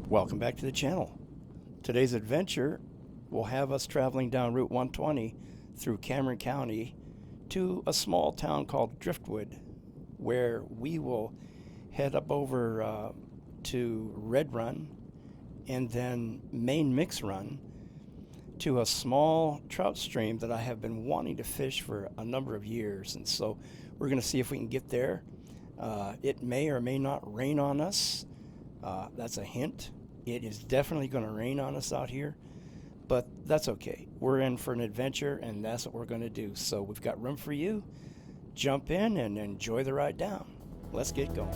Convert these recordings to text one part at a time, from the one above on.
Welcome back to the channel. Today's adventure will have us traveling down Route 120 through Cameron County to a small town called Driftwood, where we will head up over to Red Run and then Main Mix Run to a small trout stream that I have been wanting to fish for a number of years. And so we're going to see if we can get there. It may or may not rain on us. That's a hint. It is definitely going to rain on us out here, but that's okay. We're in for an adventure, and that's what we're going to do. So we've got room for you. Jump in and enjoy the ride down. Let's get going.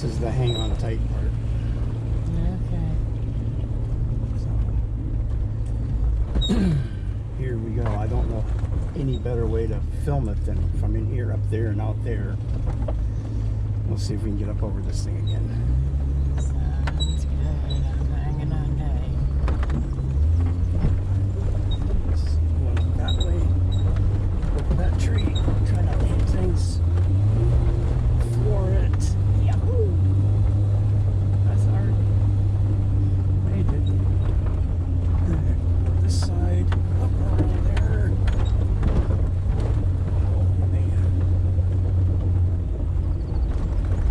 This is the hang on tight part. So, here we go. I don't know any better way to film it than from in here, up there, and out there. We'll see if we can get up over this thing again. Sounds good. I'm hanging on tight. Just going up that way. Over that tree. Try not to hit things. Floor it. Yahoo! That's hard. Made it. This side. Up around there. Oh man.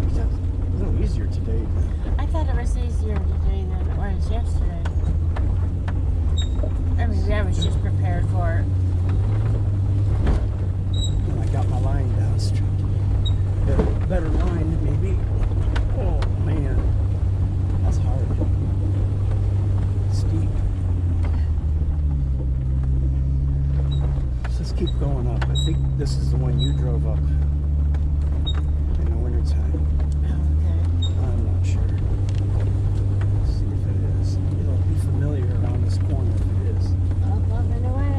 It's a little easier today. I thought it was easier today than it was yesterday. Or maybe I was just prepared for it. And I got my line down straight. Better line, maybe. Oh man, that's hard. Steep. Let's just keep going up. I think this is the one you drove up in the wintertime. Okay. I'm not sure. Let's see if it is. It'll be familiar around this corner if it is. Up and away.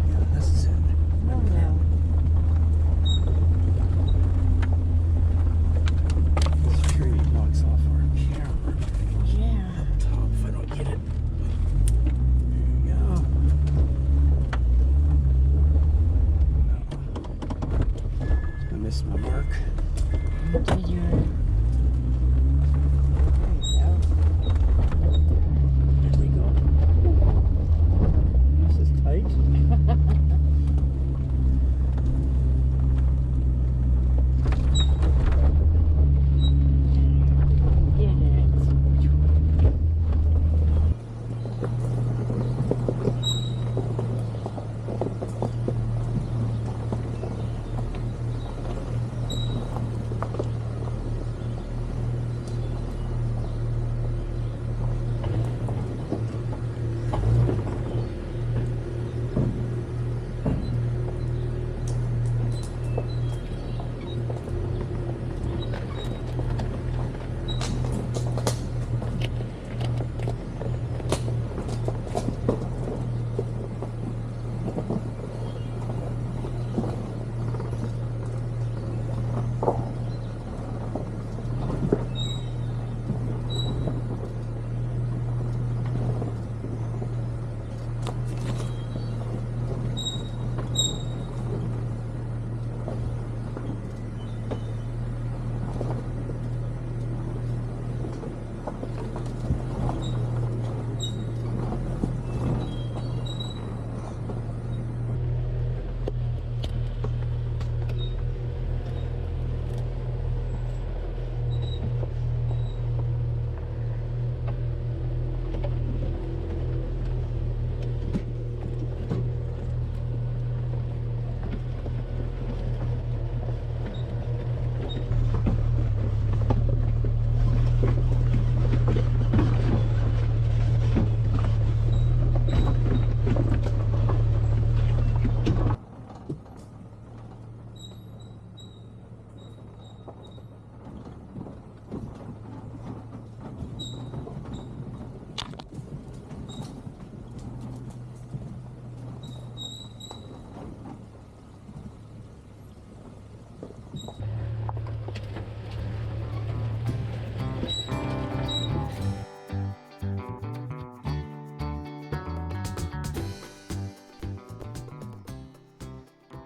Yeah, this is it. Oh no. This tree knocks off our camera. Yeah. Top if I don't get it. There you go. No. I missed my mark. Did you? There we go. This is tight. Did it?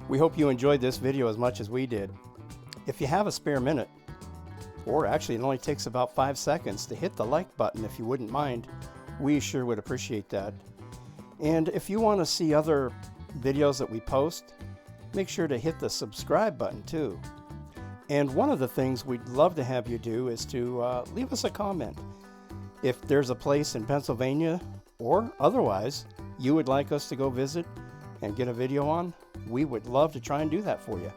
We hope you enjoyed this video as much as we did. If you have a spare minute, or actually it only takes about 5 seconds to hit the like button if you wouldn't mind, we sure would appreciate that. And if you want to see other videos that we post, make sure to hit the subscribe button too. And one of the things we'd love to have you do is to leave us a comment. If there's a place in Pennsylvania or otherwise you would like us to go visit and get a video on, we would love to try and do that for you.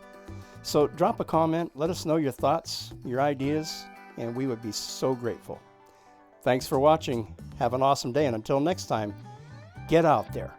So drop a comment, let us know your thoughts, your ideas, and we would be so grateful. Thanks for watching. Have an awesome day, and until next time, get out there.